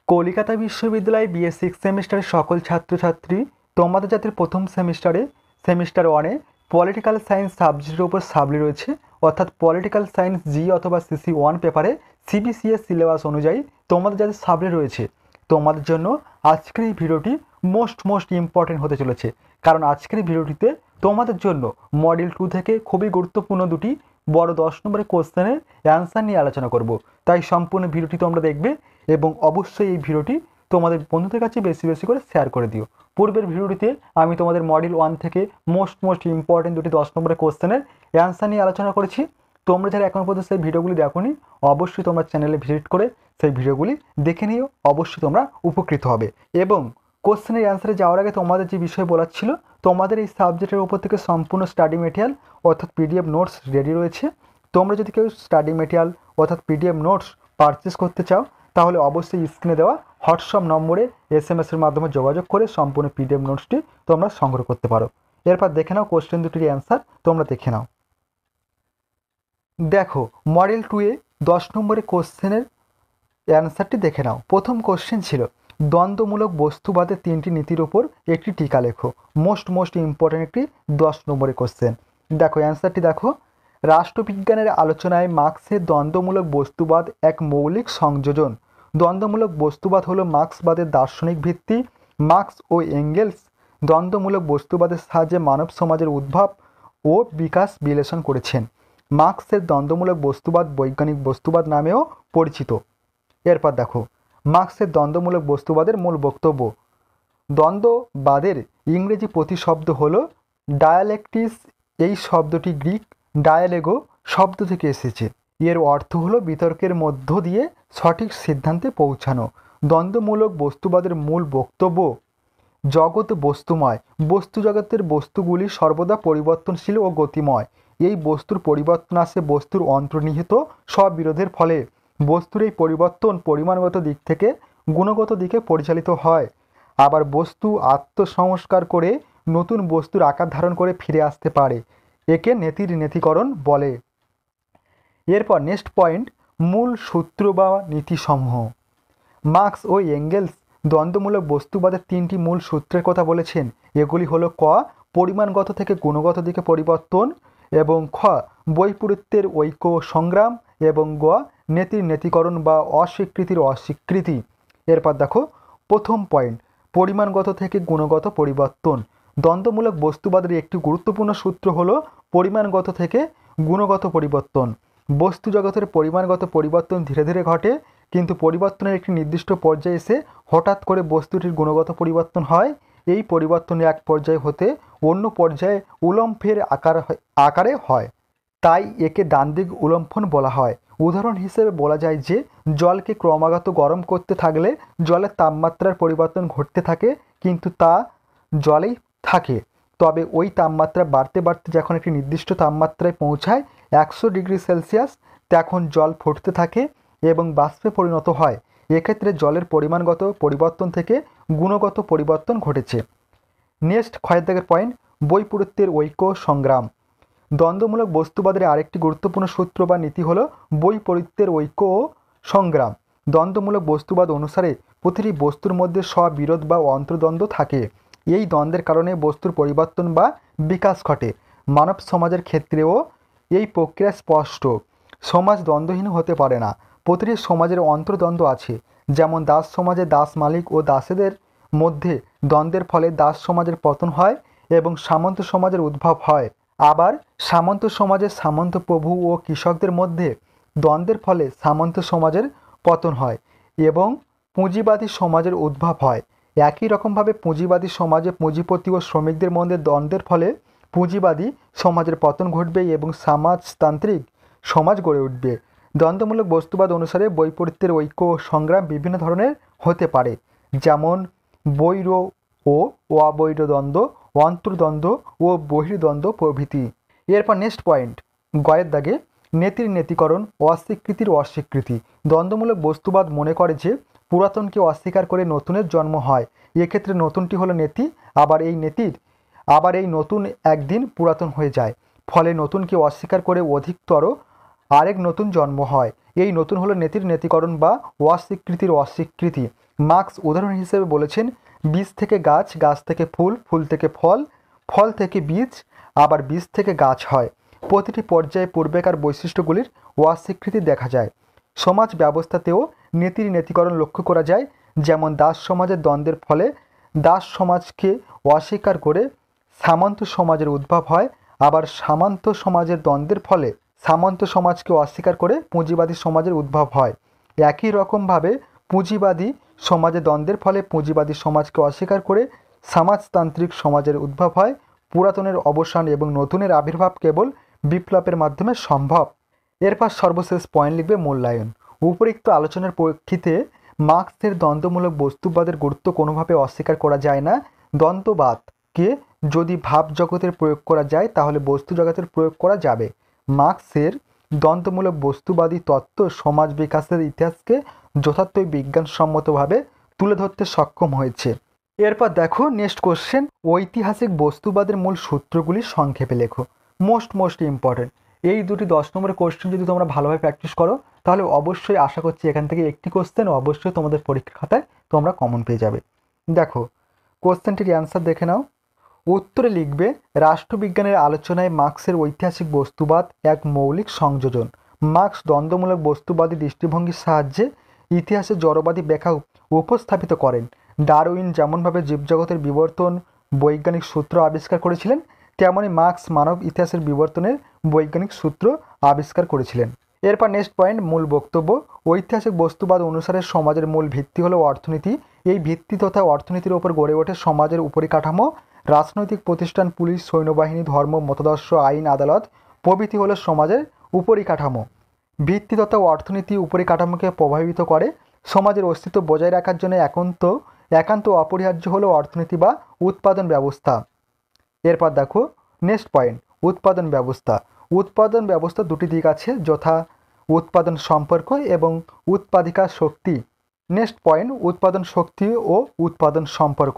কলকাতা বিশ্ববিদ্যালয়ে BA six সেমিস্টারের সকল ছাত্রছাত্রী তোমাদের যাদের প্রথম সেমিস্টার ওয়ানে পলিটিক্যাল সায়েন্স সাবজেক্টের উপর সাবলি রয়েছে, অর্থাৎ পলিটিক্যাল সায়েন্স জি অথবা সিসি ওয়ান পেপারে সিবিসিএস সিলেবাস অনুযায়ী তোমাদের যাদের সাবলি রয়েছে, তোমাদের জন্য আজকের এই ভিডিওটি মোস্ট ইম্পর্টেন্ট হতে চলেছে। কারণ আজকের এই ভিডিওটিতে তোমাদের জন্য মডেল 2 থেকে খুবই গুরুত্বপূর্ণ দুটি বড় 10 নম্বরের কোশ্চেনের অ্যান্সার নিয়ে আলোচনা করব। তাই সম্পূর্ণ ভিডিওটি তোমরা দেখবে এবং অবশ্যই এই ভিডিওটি তোমাদের বন্ধুদের কাছে বেশি করে শেয়ার করে দিও। পূর্বের ভিডিওটিতে আমি তোমাদের মডেল 1 থেকে মোস্ট ইম্পর্টেন্ট দুটি 10 নম্বরের কোশ্চেনের অ্যান্সার নিয়ে আলোচনা করেছি। তোমরা যারা এখন পর্যন্ত সেই ভিডিওগুলি দেখোনি, অবশ্যই তোমরা চ্যানেলে ভিজিট করে সেই ভিডিওগুলি দেখে নিও, অবশ্যই তোমরা উপকৃত হবে। এবং কোশ্চেনের অ্যান্সারে যাওয়ার আগে তোমাদের যে বিষয় বলার ছিল, তোমাদের এই সাবজেক্টের উপর থেকে সম্পূর্ণ স্টাডি মেটেরিয়াল অর্থাৎ পিডিএফ নোটস রেডি রয়েছে। তোমরা যদি কেউ স্টাডি মেটেরিয়াল অর্থাৎ পিডিএফ নোটস পারচেস করতে চাও, তাহলে অবশ্যই স্ক্রিনে দেওয়া হোয়াটসঅ্যাপ নম্বরে SMS-এর মাধ্যমে যোগাযোগ করে সম্পূর্ণ পিডিএফ নোটসটি তোমরা সংগ্রহ করতে পারো। এরপর দেখে নাও কোশ্চেন দুটির অ্যান্সার, তোমরা দেখে নাও। দেখো মডেল 2-এ 10 নম্বরের কোশ্চেনের অ্যান্সারটি দেখে নাও। প্রথম কোশ্চেন ছিল দ্বন্দ্বমূলক বস্তুবাদের 3টি নীতির উপর একটি টিকা লেখো। মোস্ট ইম্পর্টেন্ট একটি 10 নম্বরের কোশ্চেন। দেখো অ্যান্সারটি দেখো, রাষ্ট্রবিজ্ঞানের আলোচনায় মার্ক্সের দ্বন্দ্বমূলক বস্তুবাদ এক মৌলিক সংযোজন। দ্বন্দ্বমূলক বস্তুবাদ হলো মার্ক্সবাদের দার্শনিক ভিত্তি। মার্ক্স ও এঙ্গেলস দ্বন্দ্বমূলক বস্তুবাদের সাহায্যে মানব সমাজের উদ্ভব ও বিকাশ বিশ্লেষণ করেছেন। মার্ক্সের দ্বন্দ্বমূলক বস্তুবাদ বৈজ্ঞানিক বস্তুবাদ নামেও পরিচিত। এরপর দেখো মার্ক্সের দ্বন্দ্বমূলক বস্তুবাদের মূল বক্তব্য। দ্বন্দ্ববাদের ইংরেজি প্রতিশব্দ হলো ডায়ালেকটিস। এই শব্দটি গ্রিক ডায়ালেগো শব্দ থেকে এসেছে। এর অর্থ হলো বিতর্কের মধ্য দিয়ে সঠিক সিদ্ধান্তে পৌঁছানো। দ্বন্দ্বমূলক বস্তুবাদের মূল বক্তব্য, জগৎ বস্তুময়। বস্তু জগতের বস্তুগুলি সর্বদা পরিবর্তনশীল ও গতিময়। এই বস্তুর পরিবর্তন আসে বস্তুর অন্তর্নিহিত স্ববিরোধের ফলে। বস্তুর এই পরিবর্তন পরিমাণগত দিক থেকে গুণগত দিকে পরিচালিত হয়। আবার বস্তু আত্মসংস্কার করে নতুন বস্তুর আকার ধারণ করে ফিরে আসতে পারে। একে নেতিকরণ বলে। এরপর নেক্সট পয়েন্ট, মূল সূত্র বা নীতিসমূহ। মার্ক্স ও এঙ্গেলস দ্বন্দ্বমূলক বস্তুবাদের 3টি মূল সূত্রের কথা বলেছেন। এগুলি হলো ক, পরিমাণগত থেকে গুণগত দিকে পরিবর্তন, এবং খ, বৈপরীত্যের ঐক্য সংগ্রাম, এবং গ, নেতিকরণ বা অস্বীকৃতি। এরপর দেখো প্রথম পয়েন্ট, পরিমাণগত থেকে গুণগত পরিবর্তন। দ্বন্দ্বমূলক বস্তুবাদের একটি গুরুত্বপূর্ণ সূত্র হলো পরিমাণগত থেকে গুণগত পরিবর্তন। বস্তু জগতের পরিমাণগত পরিবর্তন ধীরে ধীরে ঘটে, কিন্তু পরিবর্তনের একটি নির্দিষ্ট পর্যায়ে এসে হঠাৎ করে বস্তুটির গুণগত পরিবর্তন হয়। এই পরিবর্তন এক পর্যায়ে হতে অন্য পর্যায়ে উলম্ফের আকারে হয়, তাই একে ডানদিক উলম্ফন বলা হয়। উদাহরণ হিসেবে বলা যায় যে জলকে ক্রমাগত গরম করতে থাকলে জলের তাপমাত্রার পরিবর্তন ঘটতে থাকে, কিন্তু তা জলেই থাকে। তবে ওই তাপমাত্রা বাড়তে যখন একটি নির্দিষ্ট তাপমাত্রায় পৌঁছায় 100 ডিগ্রি সেলসিয়াস, তখন জল ফুটতে থাকে এবং বাষ্পে পরিণত হয়। এক্ষেত্রে জলের পরিমাণগত পরিবর্তন থেকে গুণগত পরিবর্তন ঘটেছে। নেক্সট ক্ষয়ের দাগের পয়েন্ট, বৈপরীত্যের ঐক্য সংগ্রাম। দ্বন্দ্বমূলক বস্তুবাদের আরেকটি গুরুত্বপূর্ণ সূত্র বা নীতি হলো বৈপরীত্যের ঐক্য ও সংগ্রাম। দ্বন্দ্বমূলক বস্তুবাদ অনুসারে প্রতিটি বস্তুর মধ্যে স্ববিরোধ বা অন্তর্দ্বন্দ্ব থাকে। এই দ্বন্দ্বের কারণে বস্তুর পরিবর্তন বা বিকাশ ঘটে। মানব সমাজের ক্ষেত্রেও এই প্রক্রিয়া স্পষ্ট। সমাজ দ্বন্দ্বহীন হতে পারে না। প্রতিটি সমাজের অন্তর্দ্বন্দ্ব আছে। যেমন দাস সমাজে দাস মালিক ও দাসেদের মধ্যে দ্বন্দ্বের ফলে দাস সমাজের পতন হয় এবং সামন্ত সমাজের উদ্ভব হয়। আবার সামন্ত সমাজে সামন্ত প্রভু ও কৃষকদের মধ্যে দ্বন্দ্বের ফলে সামন্ত সমাজের পতন হয় এবং পুঁজিবাদী সমাজের উদ্ভব হয়। একই রকমভাবে পুঁজিবাদী সমাজে পুঁজিপতি ও শ্রমিকদের মধ্যে দ্বন্দ্বের ফলে পুঁজিবাদী সমাজের পতন ঘটবে এবং সমাজতান্ত্রিক সমাজ গড়ে উঠবে। দ্বন্দ্বমূলক বস্তুবাদ অনুসারে বৈপরীত্যের ঐক্য ও সংগ্রাম বিভিন্ন ধরনের হতে পারে, যেমন বৈর ও অবৈর দ্বন্দ্ব, অন্তর্দ্বন্দ্ব ও বহির্দ্বন্দ্ব প্রভৃতি। এরপর নেক্সট পয়েন্ট, গয়ের দাগে নেতিকরণ, অস্বীকৃতি। দ্বন্দ্বমূলক বস্তুবাদ মনে করে যে পুরাতনকে অস্বীকার করে নতুনের জন্ম হয়। এক্ষেত্রে নতুনটি হলো নেতি, আবার এই নতুন একদিন পুরাতন হয়ে যায়। ফলে নতুনকে অস্বীকার করে অধিকতর আরেক নতুন জন্ম হয়। এই নতুন হলো নেতির নেতিকরণ বা অস্বীকৃতির অস্বীকৃতি। মার্কস উদাহরণ হিসেবে বলেছেন, বীজ থেকে গাছ, গাছ থেকে ফুল, ফুল থেকে ফল, ফল থেকে বীজ, আবার বীজ থেকে গাছ হয়। প্রতিটি পর্যায়ে পূর্বেকার বৈশিষ্ট্যগুলির অস্বীকৃতি দেখা যায়। সমাজ ব্যবস্থাতেও নেতির নেতিকরণ লক্ষ্য করা যায়। যেমন দাস সমাজের দ্বন্দ্বের ফলে দাস সমাজকে অস্বীকার করে সামন্ত সমাজের উদ্ভব হয়, আবার সামন্ত সমাজের দ্বন্দ্বের ফলে সামন্ত সমাজকে অস্বীকার করে পুঁজিবাদী সমাজের উদ্ভব হয়। একই রকমভাবে পুঁজিবাদী সমাজে দ্বন্দ্বের ফলে পুঁজিবাদী সমাজকে অস্বীকার করে সমাজতান্ত্রিক সমাজের উদ্ভব হয়। পুরাতনের অবসান এবং নতুনের আবির্ভাব কেবল বিপ্লবের মাধ্যমে সম্ভব। এরপর সর্বশেষ পয়েন্ট লিখবে মূল্যায়ন। উপরিক্ত আলোচনার প্রেক্ষিতে মার্কসের দ্বন্দ্বমূলক বস্তুবাদের গুরুত্ব কোনোভাবে অস্বীকার করা যায় না। দ্বন্দ্ববাদকে যদি ভাব জগতের প্রয়োগ করা যায় তাহলে বস্তু জগতের প্রয়োগ করা যাবে। মার্কসের দ্বন্দ্বমূলক বস্তুবাদী তত্ত্ব সমাজ বিকাশের ইতিহাসকে যথার্থই বিজ্ঞানসম্মতভাবে তুলে ধরতে সক্ষম হয়েছে। এরপর দেখো নেক্সট কোশ্চেন, ঐতিহাসিক বস্তুবাদের মূল সূত্রগুলি সংক্ষেপে লেখো। Most important. এই দুটি 10 নম্বরের কোশ্চেন যদি তোমরা ভালোভাবে প্র্যাকটিস করো তাহলে অবশ্যই আশা করছি এখান থেকে একটি কোশ্চেন অবশ্যই তোমাদের পরীক্ষার খাতায় তোমরা কমন পেয়ে যাবে। দেখো কোশ্চেনটির অ্যান্সার দেখে নাও। উত্তরে লিখবে, রাষ্ট্রবিজ্ঞানের আলোচনায় মার্কসের ঐতিহাসিক বস্তুবাদ এক মৌলিক সংযোজন। মার্কস দ্বন্দ্বমূলক বস্তুবাদী দৃষ্টিভঙ্গির সাহায্যে ইতিহাসের জড়বাদী ব্যাখ্যা উপস্থাপিত করেন। ডারউইন যেমনভাবে জীবজগতের বিবর্তন বৈজ্ঞানিক সূত্র আবিষ্কার করেছিলেন, তেমনই মার্কস মানব ইতিহাসের বিবর্তনের বৈজ্ঞানিক সূত্র আবিষ্কার করেছিলেন। এরপর নেক্সট পয়েন্ট, মূল বক্তব্য। ঐতিহাসিক বস্তুবাদ অনুসারে সমাজের মূল ভিত্তি হলো অর্থনীতি। এই ভিত্তি তথা অর্থনীতির উপর গড়ে ওঠে সমাজের উপরিকাঠামো। রাজনৈতিক প্রতিষ্ঠান, পুলিশ, সৈন্যবাহিনী, ধর্ম, মতাদর্শ, আইন, আদালত প্রভৃতি হলো সমাজের উপরিকাঠামো। ভিত্তি তথা অর্থনীতি উপরিকাঠামোকে প্রভাবিত করে। সমাজের অস্তিত্ব বজায় রাখার জন্য একান্ত অপরিহার্য হলো অর্থনীতি বা উৎপাদন ব্যবস্থা। এরপর দেখো নেক্সট পয়েন্ট, উৎপাদন ব্যবস্থা। উৎপাদন ব্যবস্থা দুটি দিক আছে, যথা উৎপাদন সম্পর্ক এবং উৎপাদিকা শক্তি। নেক্সট পয়েন্ট, উৎপাদন শক্তি ও উৎপাদন সম্পর্ক।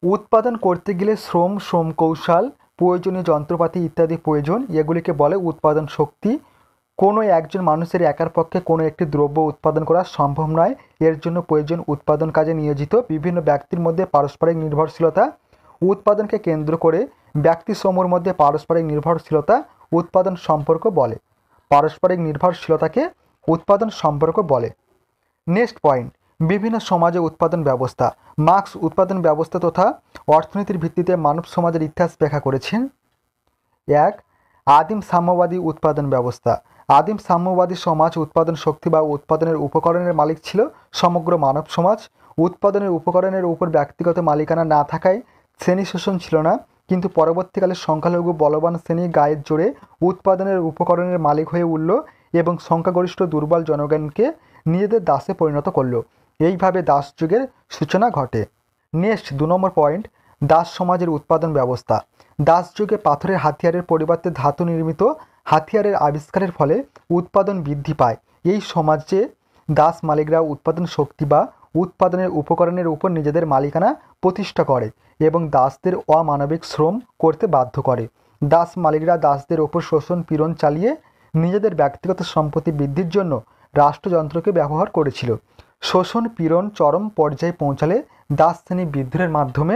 উৎপাদন করতে গেলে শ্রম কৌশল, প্রয়োজনীয় যন্ত্রপাতি ইত্যাদি প্রয়োজন, এগুলিকে বলে উৎপাদন শক্তি। কোনো একজন মানুষের একার পক্ষে কোনো একটি দ্রব্য উৎপাদন করা সম্ভব নয়। এর জন্য প্রয়োজন উৎপাদন কাজে নিয়োজিত বিভিন্ন ব্যক্তির মধ্যে পারস্পরিক নির্ভরশীলতা। উৎপাদনকে কেন্দ্র করে ব্যক্তিসমূহের মধ্যে পারস্পরিক নির্ভরশীলতা উৎপাদন সম্পর্ক বলে। পারস্পরিক নির্ভরশীলতাকে উৎপাদন সম্পর্ক বলে। নেক্সট পয়েন্ট, বিভিন্ন সমাজে উৎপাদন ব্যবস্থা। মার্কস উৎপাদন ব্যবস্থা তথা অর্থনীতির ভিত্তিতে মানব সমাজের ইতিহাস ব্যাখ্যা করেছেন। 1. আদিম সাম্যবাদী উৎপাদন ব্যবস্থা। আদিম সাম্যবাদী সমাজ উৎপাদন শক্তি বা উৎপাদনের উপকরণের মালিক ছিল সমগ্র মানব সমাজ। উৎপাদনের উপকরণের উপর ব্যক্তিগত মালিকানা না থাকায় শ্রেণী শোষণ ছিল না, কিন্তু পরবর্তীকালে সংখ্যালঘু বলবান শ্রেণী গায়ের জোরে উৎপাদনের উপকরণের মালিক হয়ে উঠল এবং সংখ্যাগরিষ্ঠ দুর্বল জনগণকে নিজেদের দাসে পরিণত করল। এইভাবে দাস যুগের সূচনা ঘটে। নেক্সট 2 নম্বর পয়েন্ট, দাস সমাজের উৎপাদন ব্যবস্থা। দাস যুগে পাথরের হাতিয়ারের পরিবর্তে ধাতু নির্মিত হাতিয়ারের আবিষ্কারের ফলে উৎপাদন বৃদ্ধি পায়। এই সমাজে দাস মালিকরা উৎপাদন শক্তি বা উৎপাদনের উপকরণের উপর নিজেদের মালিকানা প্রতিষ্ঠা করে এবং দাসদের অমানবিক শ্রম করতে বাধ্য করে। দাস মালিকরা দাসদের ওপর শোষণ পীড়ন চালিয়ে নিজেদের ব্যক্তিগত সম্পত্তি বৃদ্ধির জন্য রাষ্ট্রযন্ত্রকে ব্যবহার করেছিল। শোষণ পীড়ন চরম পর্যায়ে পৌঁছালে দাস শ্রেণী বিদ্রোহের মাধ্যমে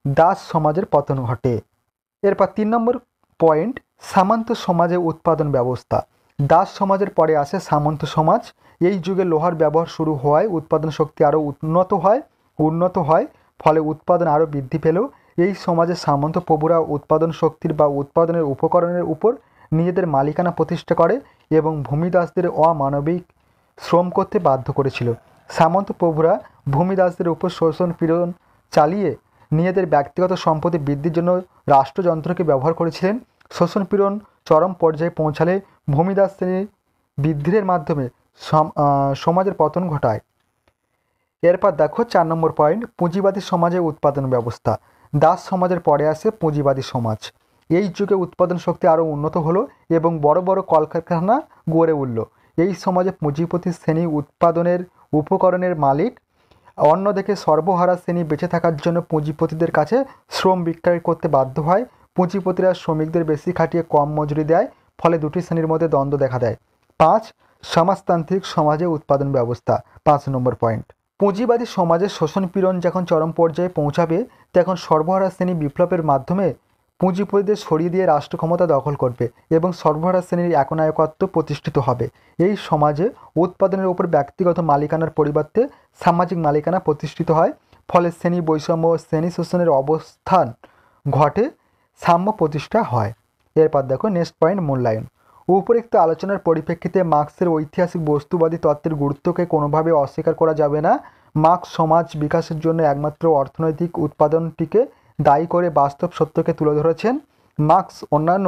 দাস সমাজের পতন ঘটে। এরপর 3 নম্বর পয়েন্ট, সামন্ত সমাজে উৎপাদন ব্যবস্থা। দাস সমাজের পরে আসে সামন্ত সমাজ। এই যুগে লোহার ব্যবহার শুরু হওয়ায় উৎপাদন শক্তি আরও উন্নত হয়, ফলে উৎপাদন আরও বৃদ্ধি পেল। এই সমাজে সামন্ত প্রভুরা উৎপাদন শক্তির বা উৎপাদনের উপকরণের উপর নিজেদের মালিকানা প্রতিষ্ঠা করে এবং ভূমিদাসদের অমানবিক শ্রম করতে বাধ্য করেছিল। সামন্ত প্রভুরা ভূমিদাসদের উপর শোষণ পীড়ন চালিয়ে নিজেদের ব্যক্তিগত সম্পত্তি বৃদ্ধির জন্য রাষ্ট্রযন্ত্রকে ব্যবহার করেছিলেন। শোষণ পীড়ন চরম পর্যায়ে পৌঁছালে ভূমিদাস শ্রেণীর বৃদ্ধির মাধ্যমে সমাজের পতন ঘটায়। এরপর দেখো 4 নম্বর পয়েন্ট, পুঁজিবাদী সমাজে উৎপাদন ব্যবস্থা। দাস সমাজের পরে আসে পুঁজিবাদী সমাজ। এই যুগে উৎপাদন শক্তি আরও উন্নত হলো এবং বড় বড় কলকারখানা গড়ে উঠল। এই সমাজে পুঁজিপতি শ্রেণী উৎপাদনের উপকরণের মালিক। অন্যদিকে সর্বহারা শ্রেণী বেঁচে থাকার জন্য পুঁজিপতিদের কাছে শ্রম বিক্রয় করতে বাধ্য হয়। পুঁজিপতিরা শ্রমিকদের বেশি খাটিয়ে কম মজুরি দেয়, ফলে দুটি শ্রেণীর মধ্যে দ্বন্দ্ব দেখা দেয়। 5. সমাজতান্ত্রিক সমাজে উৎপাদন ব্যবস্থা 5 নম্বর পয়েন্ট। পুঁজিবাদী সমাজে শোষণ পীড়ন যখন চরম পর্যায়ে পৌঁছাবে তখন সর্বহারা শ্রেণী বিপ্লবের মাধ্যমে পুঁজিপতিদের সরিয়ে দিয়ে রাষ্ট্র ক্ষমতা দখল করবে এবং সর্বহারা শ্রেণীর একনায়কত্ব প্রতিষ্ঠিত হবে। এই সমাজে উৎপাদনের উপর ব্যক্তিগত মালিকানার পরিবর্তে সামাজিক মালিকানা প্রতিষ্ঠিত হয়, ফলে শ্রেণী বৈষম্য ও শ্রেণী শোষণের অবস্থান ঘটে, সাম্য প্রতিষ্ঠা হয়। এরপর দেখো নেক্সট পয়েন্ট, মূল্যায়ন। উপরিক্ত আলোচনার পরিপ্রেক্ষিতে মার্ক্সের ঐতিহাসিক বস্তুবাদী তত্ত্বের গুরুত্বকে কোনোভাবে অস্বীকার করা যাবে না। মার্ক্স সমাজ বিকাশের জন্য একমাত্র অর্থনৈতিক উৎপাদনটিকে দায়ী করে বাস্তব সত্যকে তুলে ধরেছেন। মার্ক্স অন্যান্য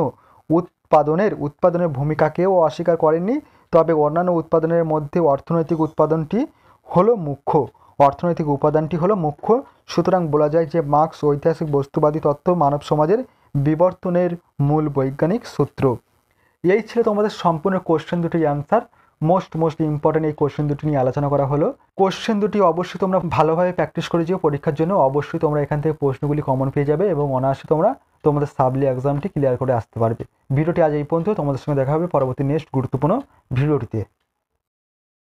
উৎপাদনের ভূমিকাকেও অস্বীকার করেননি, তবে অন্যান্য উৎপাদনের মধ্যে অর্থনৈতিক উপাদানটি হলো মুখ্য। সুতরাং বলা যায় যে মার্ক্স ঐতিহাসিক বস্তুবাদী তত্ত্ব মানব সমাজের বিবর্তনের মূল বৈজ্ঞানিক সূত্র। এই ছিল তোমাদের সম্পূর্ণ কোশ্চেন দুটির অ্যান্সার। মোস্ট ইম্পর্টেন্ট এই কোশ্চেন দুটি নিয়ে আলোচনা করা হলো। কোশ্চেন দুটি অবশ্যই তোমরা ভালোভাবে প্র্যাকটিস করে যেও পরীক্ষার জন্য। অবশ্যই তোমরা এখান থেকে প্রশ্নগুলি কমন পেয়ে যাবে এবং অনায়াসে তোমরা তোমাদের সাবলি এক্সামটি ক্লিয়ার করে আসতে পারবে। ভিডিওটি আজ এই পর্যন্ত। তোমাদের সঙ্গে দেখা হবে পরবর্তী নেক্সট গুরুত্বপূর্ণ ভিডিওটিতে।